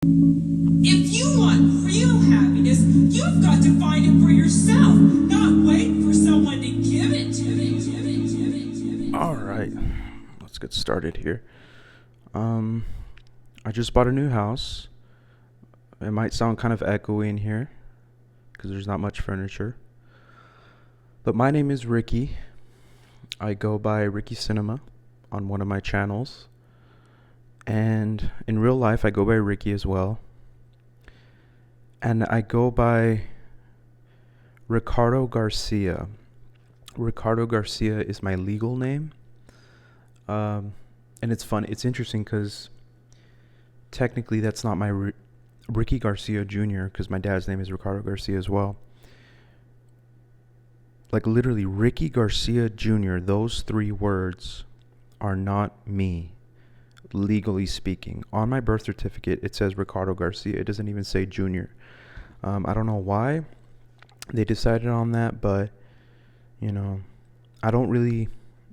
If you want real happiness, you've got to find it for yourself, not wait for someone to give it to you. All right, let's get started here. Um, I just bought a new house. It might sound kind of echoey in here because there's not much furniture. But my name is Ricky. I go by Ricky Cinema on one of my channels. And in real life, I go by Ricky as well. And I go by Ricardo Garcia. Ricardo Garcia is my legal name. And it's fun. It's interesting because technically that's not my Ricky Garcia Jr. because my dad's name is Ricardo Garcia as well. Like literally Ricky Garcia Jr., those three words are not me, legally speaking. On my birth certificate, it says Ricardo Garcia. It doesn't even say Jr. I don't know why they decided on that, but, I don't really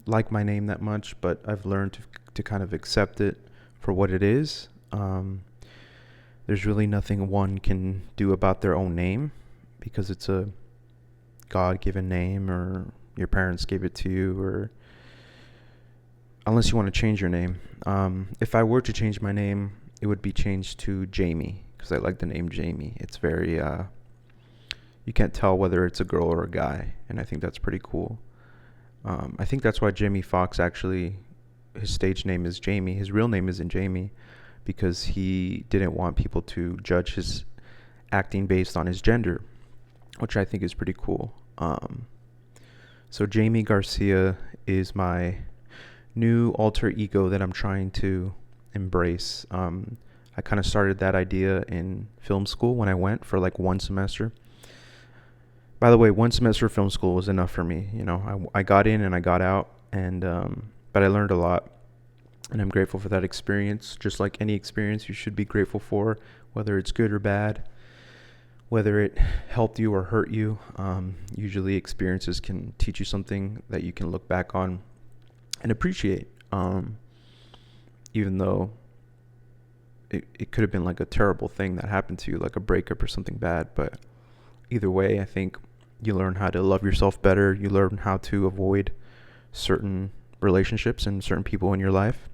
like my name that much, but I've learned to kind of accept it for what it is. There's really nothing one can do about their own name because it's a God-given name, or your parents gave it to you, or unless you want to change your name. If I were to change my name, it would be changed to Jamie because I like the name Jamie. It's very, you can't tell whether it's a girl or a guy, and I think that's pretty cool. I think that's why Jamie Foxx actually, his stage name is Jamie. His real name isn't Jamie because he didn't want people to judge his acting based on his gender, which I think is pretty cool. So Jamie Garcia is my new alter ego that I'm trying to embrace. I kind of started that idea in film school when I went for like one semester. By the way, one semester of film school was enough for me. I got in and I got out, and but I learned a lot, and I'm grateful for that experience. Just like any experience, you should be grateful for, whether it's good or bad, whether it helped you or hurt you. Usually experiences can teach you something that you can look back on and appreciate, even though it could have been like a terrible thing that happened to you, like a breakup or something bad. But either way, I think you learn how to love yourself better. You learn how to avoid certain relationships and certain people in your life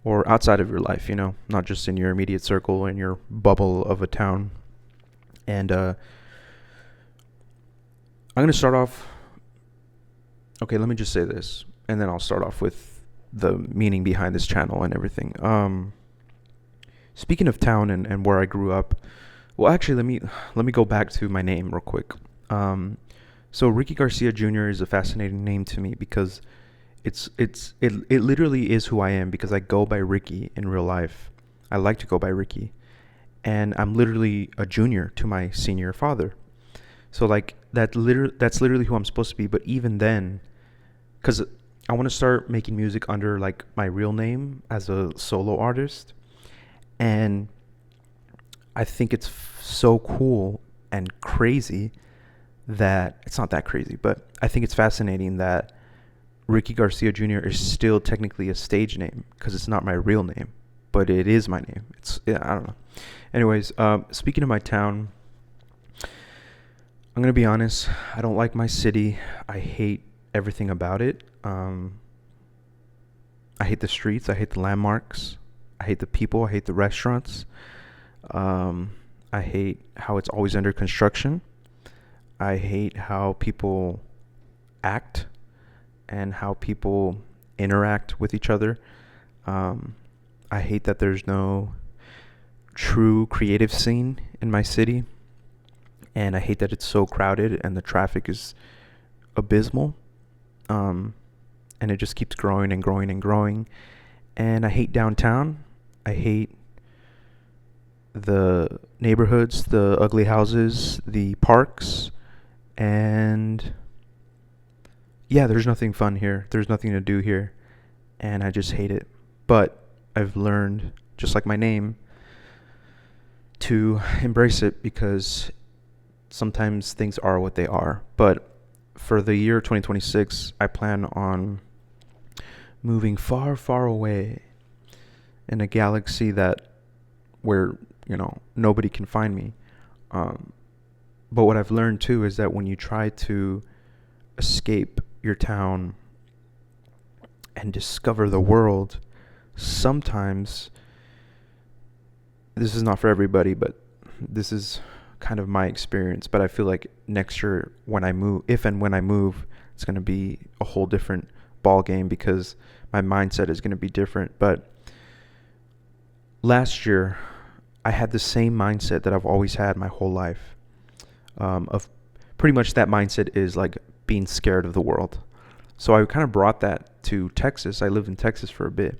or outside of your life, not just in your immediate circle, in your bubble of a town. And I'm going to start off. Okay, let me just say this, and then I'll start off with the meaning behind this channel and everything. Speaking of town and where I grew up, well, actually, let me go back to my name real quick. So Ricky Garcia Jr. is a fascinating name to me because it literally is who I am, because I go by Ricky in real life. I like to go by Ricky, and I'm literally a junior to my senior father. So like that's literally who I'm supposed to be. But even then, because I want to start making music under like my real name as a solo artist, and I think it's so cool and crazy that it's not that crazy, but I think it's fascinating that Ricky Garcia Jr. is still technically a stage name because it's not my real name, but it is my name. I don't know. Anyways, speaking of my town, I'm going to be honest. I don't like my city. I hate everything about it. I hate the streets. I hate the landmarks. I hate the people. I hate the restaurants. I hate how it's always under construction. I hate how people act and how people interact with each other. I hate that there's no true creative scene in my city. And I hate that it's so crowded and the traffic is abysmal. And it just keeps growing and growing and growing. And I hate downtown. I hate the neighborhoods, the ugly houses, the parks, and yeah, there's nothing fun here. There's nothing to do here, and I just hate it. But I've learned, just like my name, to embrace it because sometimes things are what they are. But for the year 2026, I plan on moving far, far away in a galaxy that where nobody can find me. But what I've learned too is that when you try to escape your town and discover the world, sometimes, this is not for everybody, but this is kind of my experience. But I feel like next year when I move, if and when I move, it's going to be a whole different ball game because my mindset is going to be different. But last year, I had the same mindset that I've always had my whole life. Of pretty much that mindset is like being scared of the world. So I kind of brought that to Texas. I lived in Texas for a bit.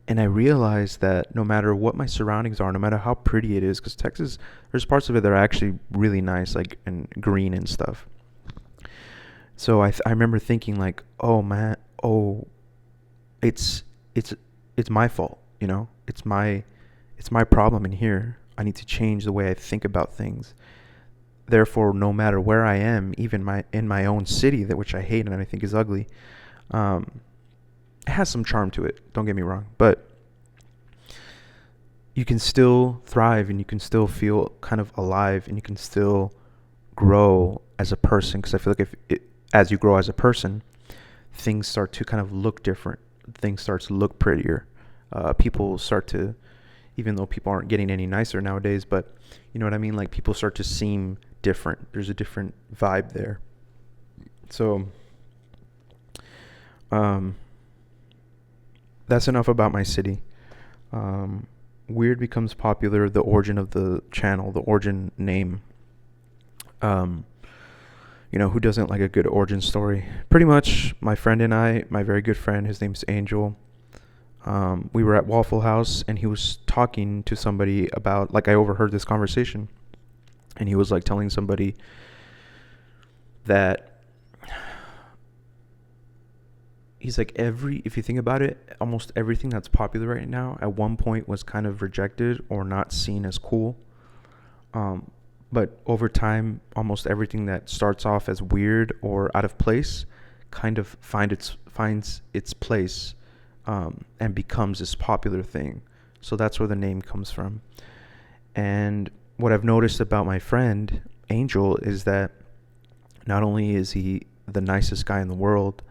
And I realized that no matter what my surroundings are, no matter how pretty it is, because Texas, there's parts of it that are actually really nice, like and green and stuff. So I remember thinking like, oh man, it's it's my fault, It's my problem in here. I need to change the way I think about things. Therefore, no matter where I am, even in my own city, that which I hate and I think is ugly, it has some charm to it. Don't get me wrong, but you can still thrive and you can still feel kind of alive and you can still grow as a person. Because I feel like as you grow as a person, things start to kind of look different. Things start to look prettier. People start to, even though people aren't getting any nicer nowadays, but you know what I mean? Like people start to seem different. There's a different vibe there. So, that's enough about my city. Weird becomes popular. The origin of the channel, the origin name. Who doesn't like a good origin story? Pretty much, my friend and I, my very good friend, his name's Angel. We were at Waffle House, and he was talking to somebody about, like, I overheard this conversation, and he was like telling somebody that he's like, if you think about it, almost everything that's popular right now at one point was kind of rejected or not seen as cool. But over time, almost everything that starts off as weird or out of place kind of finds its place, and becomes this popular thing. So that's where the name comes from. And what I've noticed about my friend Angel is that not only is he the nicest guy in the world,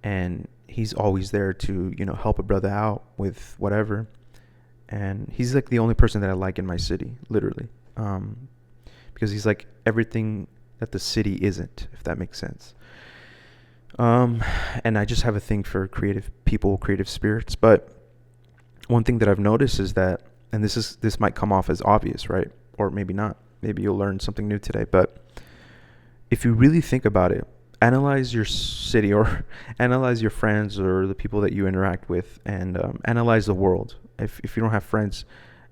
and he's always there to, help a brother out with whatever. And he's like the only person that I like in my city, literally. Because he's like everything that the city isn't, if that makes sense. And I just have a thing for creative people, creative spirits. But one thing that I've noticed is that, and this might come off as obvious, right? Or maybe not. Maybe you'll learn something new today. But if you really think about it, analyze your city or analyze your friends or the people that you interact with, and analyze the world. If you don't have friends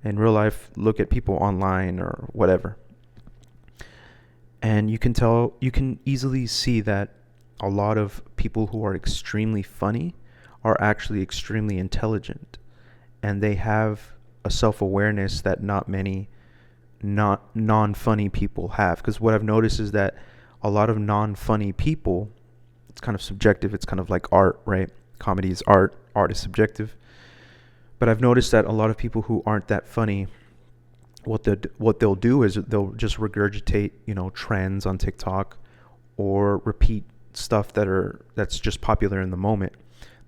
in real life, look at people online or whatever. And you can easily see that a lot of people who are extremely funny are actually extremely intelligent. And they have a self-awareness that not many non-funny people have. Because what I've noticed is that a lot of non-funny people, it's kind of subjective. It's kind of like art, right? Comedy is art. Art is subjective. But I've noticed that a lot of people who aren't that funny, what they'll do is they'll just regurgitate, trends on TikTok, or repeat stuff that's just popular in the moment.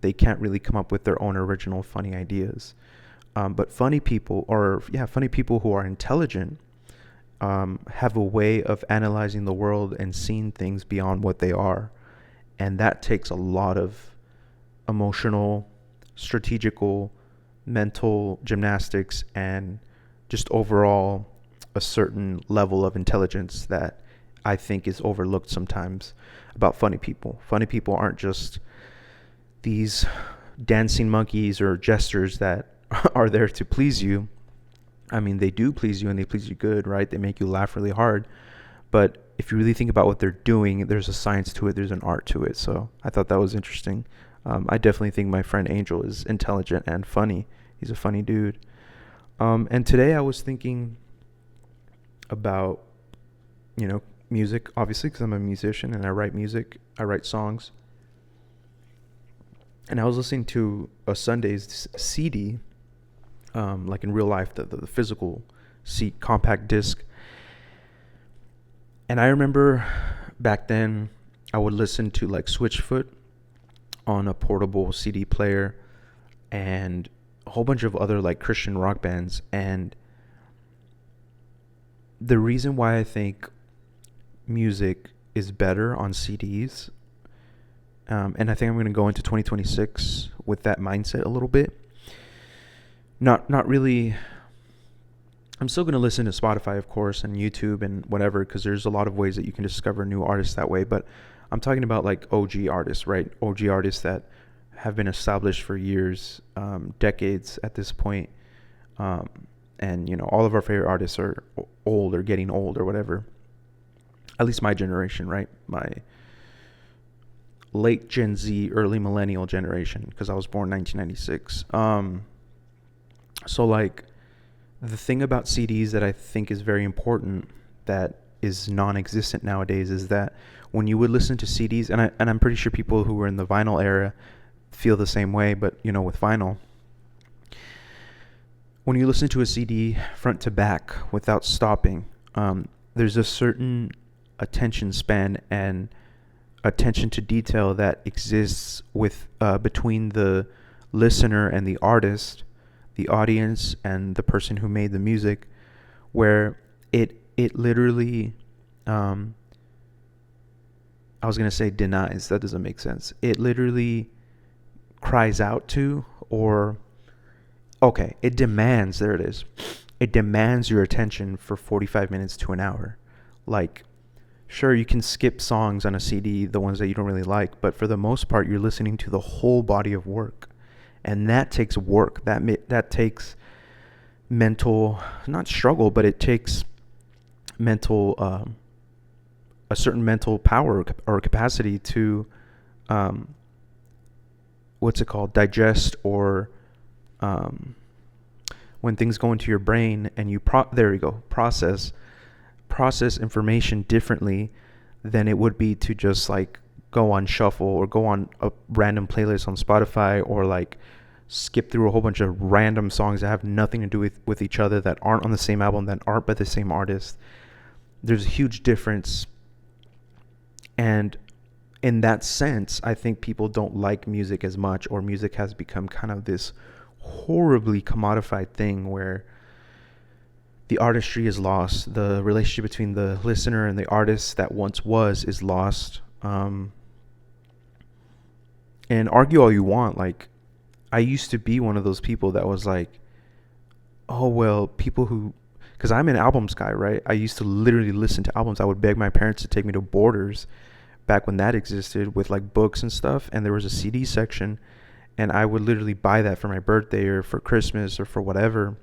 They can't really come up with their own original funny ideas. But funny people who are intelligent, have a way of analyzing the world and seeing things beyond what they are. And that takes a lot of emotional, strategical, mental gymnastics, and just overall a certain level of intelligence that I think is overlooked sometimes about funny people. Funny people aren't just these dancing monkeys or jesters that are there to please you. I mean, they do please you, and they please you good, right? They make you laugh really hard. But if you really think about what they're doing, there's a science to it. There's an art to it. So I thought that was interesting. I definitely think my friend Angel is intelligent and funny. He's a funny dude. And today I was thinking about, music, obviously, because I'm a musician and I write music. I write songs. And I was listening to a Sunday's CD. like in real life, the physical seat, compact disc. And I remember back then I would listen to like Switchfoot on a portable CD player and a whole bunch of other like Christian rock bands. And the reason why I think music is better on CDs, and I think I'm going to go into 2026 with that mindset a little bit. Not really. I'm still going to listen to Spotify, of course, and YouTube and whatever, because there's a lot of ways that you can discover new artists that way. But I'm talking about like OG artists, right? OG artists that have been established for years, decades at this point. And, all of our favorite artists are old or getting old or whatever. At least my generation, right? My late Gen Z, early millennial generation, because I was born 1996. So like, the thing about CDs that I think is very important that is non-existent nowadays is that when you would listen to CDs, and I'm pretty sure people who were in the vinyl era feel the same way, but with vinyl, when you listen to a CD front to back without stopping, there's a certain attention span and attention to detail that exists with between the listener and the artist, the audience and the person who made the music, where it literally, I was going to say denies, that doesn't make sense. It literally cries out to, it demands, there it is. It demands your attention for 45 minutes to an hour. Like, sure, you can skip songs on a CD, the ones that you don't really like, but for the most part, you're listening to the whole body of work. And that takes work. That takes mental, not struggle, but it takes mental, a certain mental power or capacity to, digest, or when things go into your brain and you process information differently than it would be to just like go on shuffle or go on a random playlist on Spotify, or like skip through a whole bunch of random songs that have nothing to do with each other, that aren't on the same album, that aren't by the same artist. There's a huge difference. And in that sense, I think people don't like music as much, or music has become kind of this horribly commodified thing where the artistry is lost. The relationship between the listener and the artist that once was is lost. And argue all you want. Like, I used to be one of those people that was like, oh, well, because I'm an albums guy, right? I used to literally listen to albums. I would beg my parents to take me to Borders back when that existed, with like books and stuff. And there was a CD section, and I would literally buy that for my birthday or for Christmas or for whatever.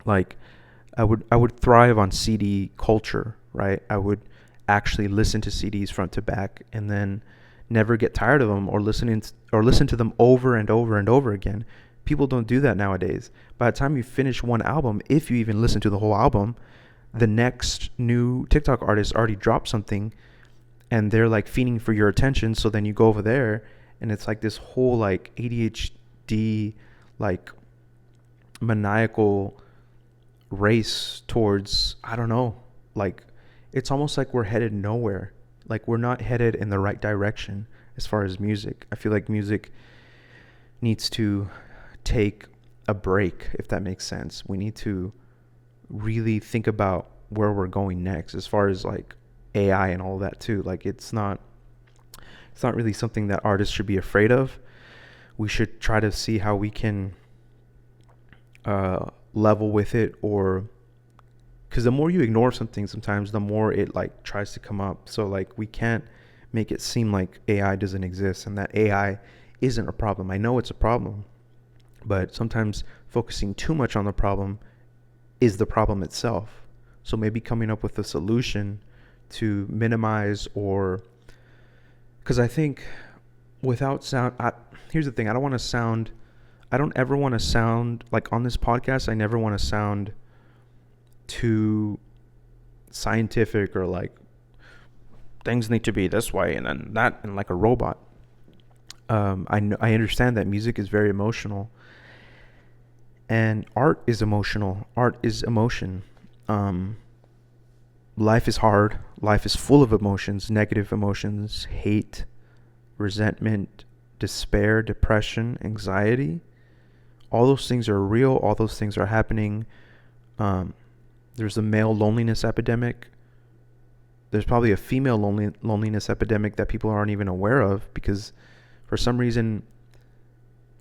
Like, I would thrive on CD culture, right? I would actually listen to CDs front to back, and then never get tired of them, or listen to them over and over and over again. People don't do that nowadays. By the time you finish one album, if you even listen to the whole album, the next new TikTok artist already dropped something, and they're like fiending for your attention. So then you go over there, and it's like this whole like ADHD, like maniacal race towards, I don't know, like it's almost like we're headed nowhere. Like, we're not headed in the right direction as far as music. I feel like music needs to take a break, if that makes sense. We need to really think about where we're going next, as far as like AI and all that too. Like, it's not really something that artists should be afraid of. We should try to see how we can level with it, or because the more you ignore something, sometimes the more it like tries to come up. So like, we can't make it seem like AI doesn't exist and that AI isn't a problem. I know it's a problem, but sometimes focusing too much on the problem is the problem itself. So maybe coming up with a solution to minimize, or because I think without sound, here's the thing. I don't ever want to sound like, on this podcast, I never want to sound too scientific, or like things need to be this way and then that, and like a robot. I understand that music is very emotional, And art is emotional. Art is emotion. Life is hard. Life is full of emotions, negative emotions, hate, resentment, despair, depression, anxiety. All those things are real. All those things are happening. There's a male loneliness epidemic. There's probably a female loneliness epidemic that people aren't even aware of, because for some reason,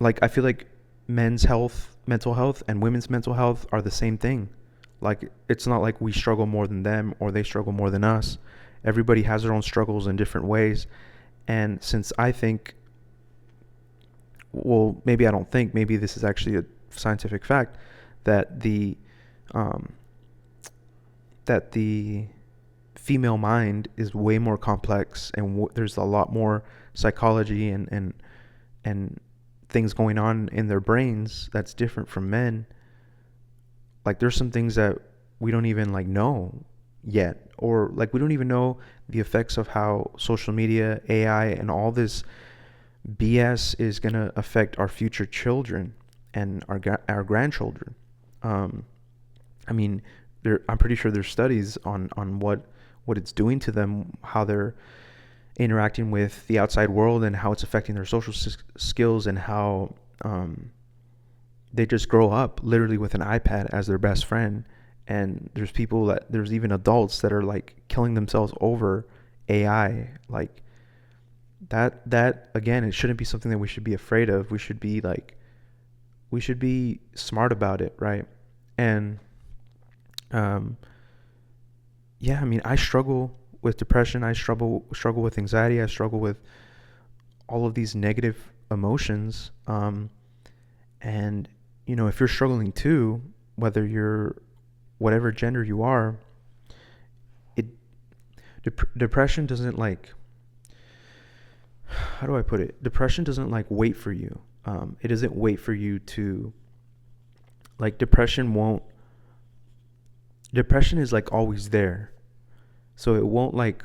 like, I feel like men's mental health and women's mental health are the same thing. Like, it's not like we struggle more than them or they struggle more than us. Everybody has their own struggles in different ways. And since I think, well, maybe I don't think, maybe this is actually a scientific fact, that um, the female mind is way more complex, and there's a lot more psychology and things going on in their brains that's different from men. Like, there's some things that we don't even like know yet, or like we don't even know the effects of how social media, AI, and all this BS is going to affect our future children and our grandchildren. I mean, I'm pretty sure there's studies on what it's doing to them, how they're interacting with the outside world, and how it's affecting their social skills, and how they just grow up literally with an iPad as their best friend. And there's even adults that are like killing themselves over AI. Like, that again, it shouldn't be something that we should be afraid of. We should be smart about it, right? And yeah, I mean, I struggle with depression. I struggle with anxiety. I struggle with all of these negative emotions. And if you're struggling too, whether you're whatever gender you are, depression doesn't, like, how do I put it? Depression doesn't like wait for you. It doesn't wait for you to, like, depression is like always there. So it won't like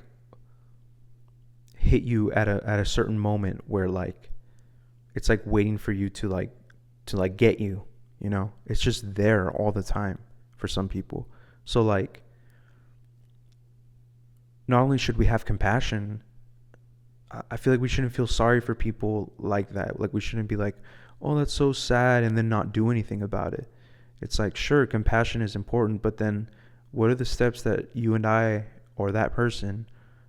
hit you at a certain moment where, like, it's like waiting for you to get you, it's just there all the time for some people. So, like, not only should we have compassion, I feel like we shouldn't feel sorry for people like that. Like, we shouldn't be like, oh, that's so sad, and then not do anything about it. It's like, sure, compassion is important, but then what are the steps that you and I, or that person,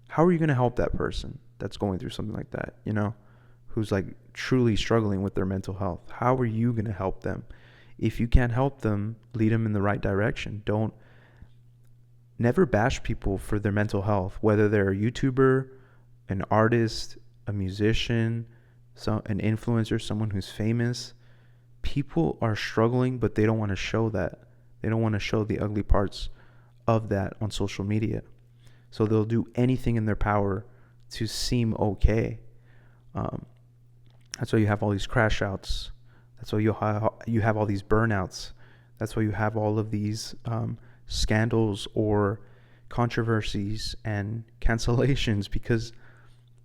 how are you going to help that person that's going through something like that, who's like truly struggling with their mental health? How are you going to help them? If you can't help them, lead them in the right direction. Never bash people for their mental health, whether they're a YouTuber, an artist, a musician, an influencer, someone who's famous. People are struggling, but they don't want to show that. They don't want to show the ugly parts of that on social media. So they'll do anything in their power to seem okay. That's why you have all these crash outs. That's why you have all these burnouts. That's why you have all of these scandals or controversies and cancellations, because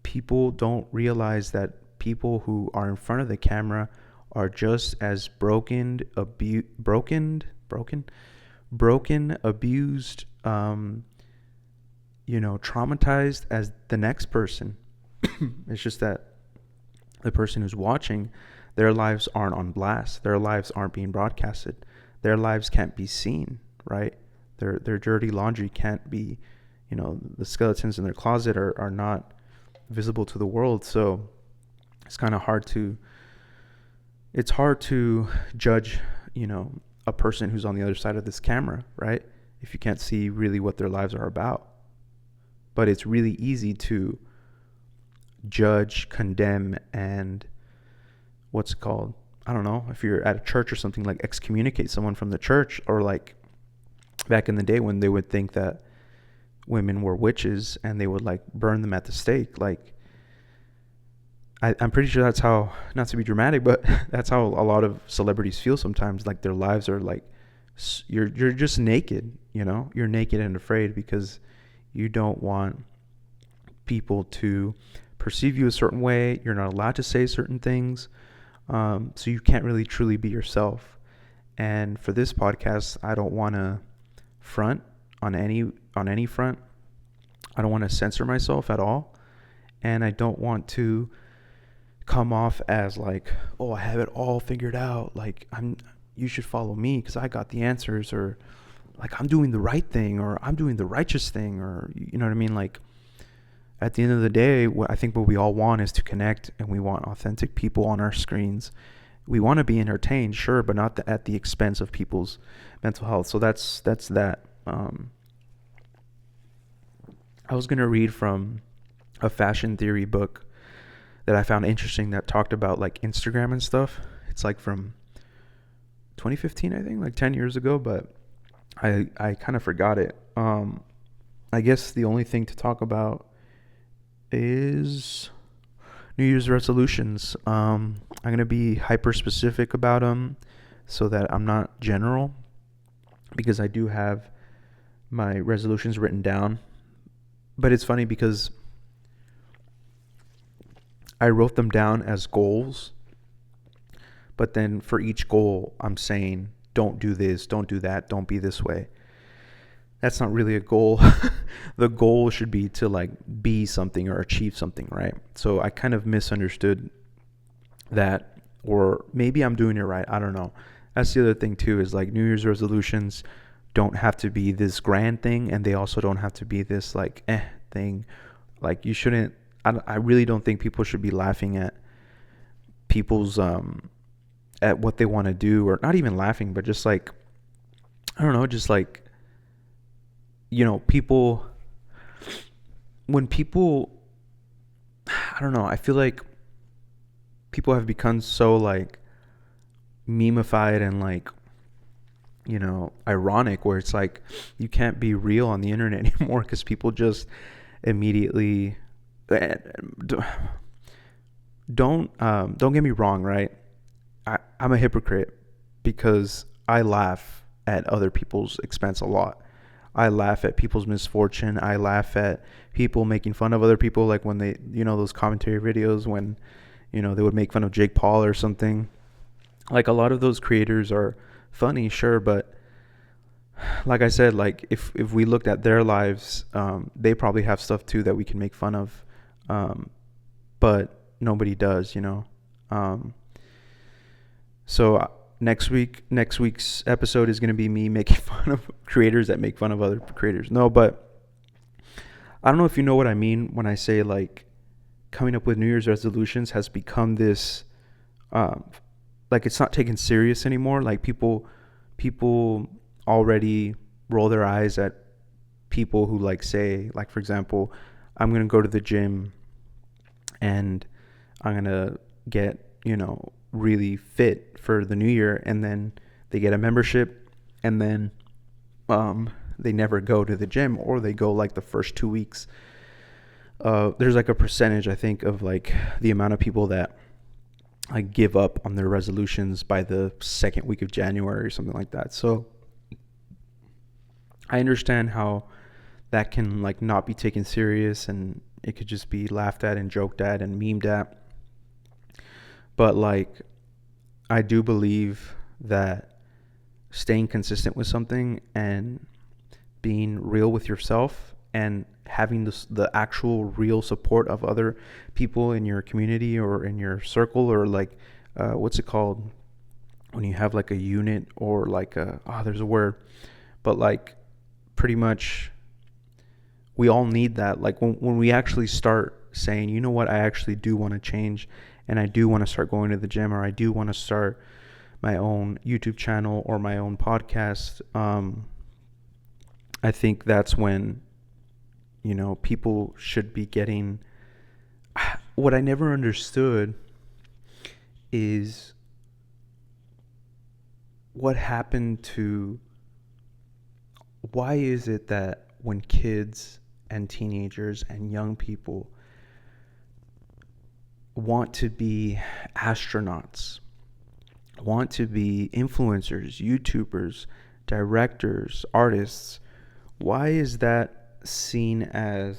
people don't realize that people who are in front of the camera are just as broken, abused, traumatized as the next person. It's just that the person who's watching, their lives aren't on blast. Their lives aren't being broadcasted. Their lives can't be seen, right? Their dirty laundry can't be, the skeletons in their closet are not visible to the world. So it's kind of hard to judge, a person who's on the other side of this camera, right? If you can't see really what their lives are about. But it's really easy to judge, condemn, and what's it called? I don't know, if you're at a church or something, like excommunicate someone from the church, or like back in the day when they would think that women were witches and they would like burn them at the stake. Like, I'm pretty sure that's how, not to be dramatic, but that's how a lot of celebrities feel sometimes. Like, their lives are like, you're just naked, you're naked and afraid because you don't want people to perceive you a certain way. You're not allowed to say certain things. So you can't really truly be yourself. And for this podcast, I don't want to front on any front. I don't want to censor myself at all, and I don't want to come off as like, oh, I have it all figured out. Like, you should follow me because I got the answers, or like I'm doing the right thing, or I'm doing the righteous thing, or you know what I mean? Like, at the end of the day, I think what we all want is to connect, and we want authentic people on our screens. We want to be entertained, sure, but not at the expense of people's mental health. So that's that. I was gonna read from a fashion theory book that I found interesting that talked about like Instagram and stuff. It's like from 2015, I think, like 10 years ago, but I kind of forgot it. I guess the only thing to talk about is New Year's resolutions. I'm going to be hyper specific about them so that I'm not general, because I do have my resolutions written down. But it's funny because I wrote them down as goals, but then for each goal, I'm saying, don't do this, don't do that, don't be this way. That's not really a goal. The goal should be to like be something or achieve something, right? So I kind of misunderstood that, or maybe I'm doing it right. I don't know. That's the other thing too, is like New Year's resolutions don't have to be this grand thing, and they also don't have to be this like thing. Like you shouldn't, I really don't think people should be laughing at people's at what they want to do, or not even laughing, but just like, I don't know, just like, you know, people, when people, I don't know, I feel like people have become so like memeified and like, you know, ironic, where it's like you can't be real on the internet anymore because people just immediately don't get me wrong, right? I'm a hypocrite because I laugh at other people's expense a lot. I laugh at people's misfortune. I laugh at people making fun of other people, like when they, you know, those commentary videos when, you know, they would make fun of Jake Paul or something. Like a lot of those creators are funny, sure, but like I said, like if we looked at their lives, they probably have stuff too that we can make fun of, but nobody does, you know. So next week's episode is going to be me making fun of creators that make fun of other creators. No, but I don't know if you know what I mean when I say like coming up with New Year's resolutions has become this, like it's not taken serious anymore. Like people already roll their eyes at people who like say, like, for example, I'm going to go to the gym and I'm going to get, you know, really fit for the new year, and then they get a membership, and then they never go to the gym, or they go like the first 2 weeks. There's like a percentage, I think, of like the amount of people that like give up on their resolutions by the second week of January or something like that. So I understand how that can like not be taken serious, and it could just be laughed at and joked at and memed at. But like, I do believe that staying consistent with something and being real with yourself and having the actual real support of other people in your community or in your circle, or like, what's it called when you have like a unit, or like there's a word, but like pretty much we all need that. Like when we actually start saying, you know what, I actually do want to change, and I do want to start going to the gym, or I do want to start my own YouTube channel or my own podcast, I think that's when, you know, people should be getting. What I never understood is what happened to, why is it that when kids and teenagers and young people want to be astronauts, want to be influencers, YouTubers, directors, artists, why is that seen as,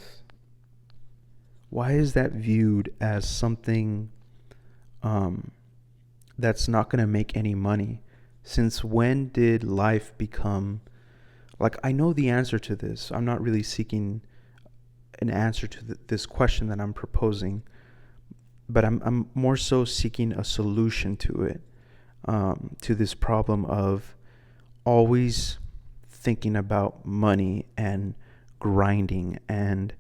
why is that viewed as something that's not going to make any money? Since when did life become like, I know the answer to this. I'm not really seeking an answer to this question that I'm proposing, but I'm more so seeking a solution to it, to this problem of always thinking about money and grinding. And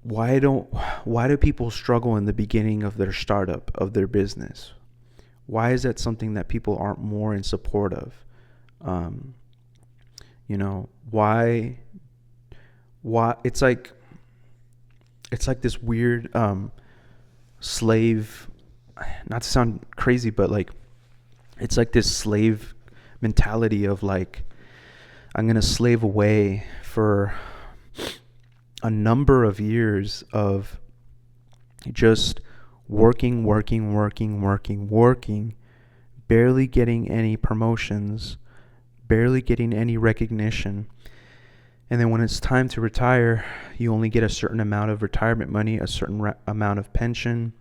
why do people struggle in the beginning of their startup, of their business? Why is that something that people aren't more in support of? Why it's like this weird slave, not to sound crazy, but like it's like this slave mentality of like, I'm going to slave away for a number of years of just working, barely getting any promotions, barely getting any recognition. And then when it's time to retire, you only get a certain amount of retirement money, a certain amount of pension,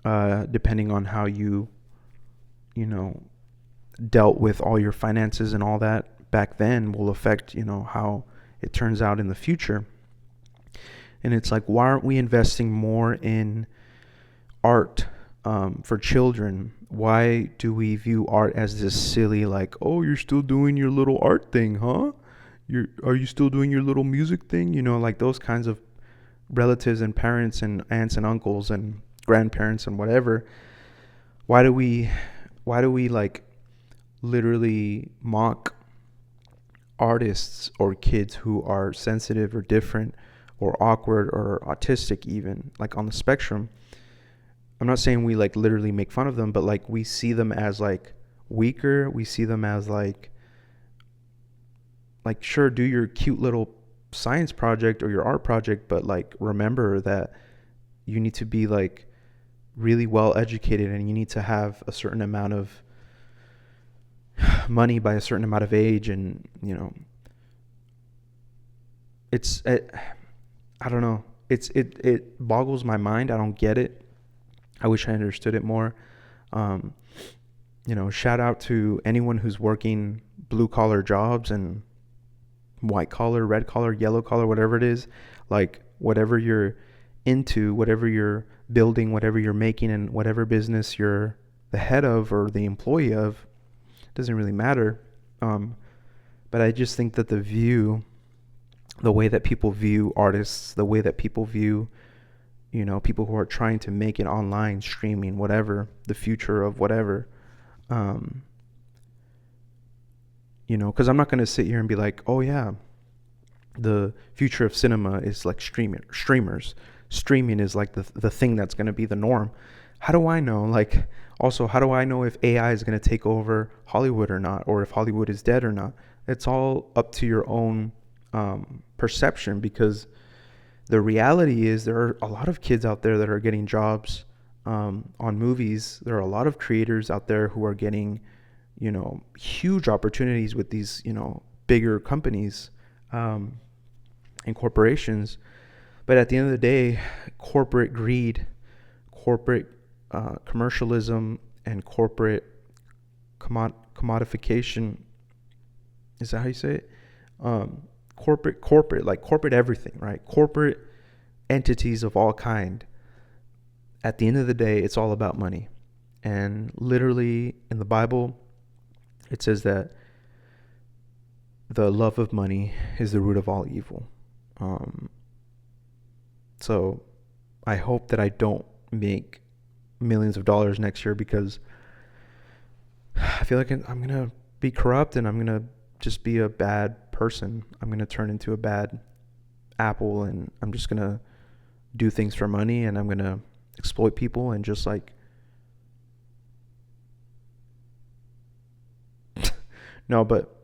depending on how you dealt with all your finances, and all that back then will affect, how it turns out in the future. And it's like, why aren't we investing more in art for children? Why do we view art as this silly, like, oh, you're still doing your little art thing, huh? Are you still doing your little music thing? Like those kinds of relatives and parents and aunts and uncles and grandparents and whatever. Why do we like literally mock artists or kids who are sensitive or different or awkward or autistic, even like on the spectrum? I'm not saying we like literally make fun of them, but like we see them as like weaker. We see them as like sure, do your cute little science project or your art project, but like remember that you need to be like really well educated, and you need to have a certain amount of money by a certain amount of age. And I don't know, it boggles my mind. I don't get it. I wish I understood it more. Shout out to anyone who's working blue collar jobs and white collar, red collar, yellow collar, whatever it is. Like whatever you're into, whatever you're building, whatever you're making, and whatever business you're the head of or the employee of, doesn't really matter. But I just think that the way that people view artists, the way that people view people who are trying to make it online, streaming, whatever, the future of whatever, because I'm not going to sit here and be like, oh yeah, the future of cinema is like streamers. Streaming is like the thing that's going to be the norm. How do I know? Like, also, how do I know if AI is going to take over Hollywood or not, or if Hollywood is dead or not? It's all up to your own perception, because the reality is there are a lot of kids out there that are getting jobs on movies. There are a lot of creators out there who are getting, huge opportunities with these, bigger companies and corporations. But at the end of the day, corporate greed, corporate commercialism, and corporate commodification, is that how you say it? Corporate everything, right? Corporate entities of all kind. At the end of the day, it's all about money. And literally in the Bible, it says that the love of money is the root of all evil. So I hope that I don't make millions of dollars next year, because I feel like I'm going to be corrupt, and I'm going to just be a bad person. I'm going to turn into a bad apple, and I'm just going to do things for money, and I'm going to exploit people, and just like no, but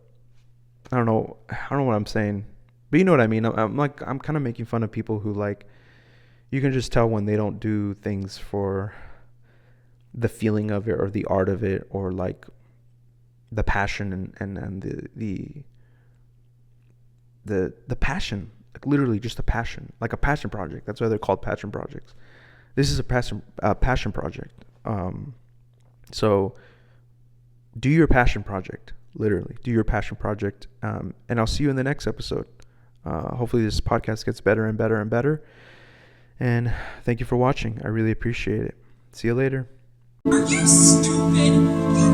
I don't know what I'm saying, but you know what I mean. I'm kind of making fun of people who, like, you can just tell when they don't do things for the feeling of it or the art of it, or like the passion and the passion, like literally just a passion, like a passion project. That's why they're called passion projects. This is a passion project. So do your passion project. Literally, do your passion project. And I'll see you in the next episode. Hopefully this podcast gets better and better and better. And thank you for watching. I really appreciate it. See you later. Are you stupid? You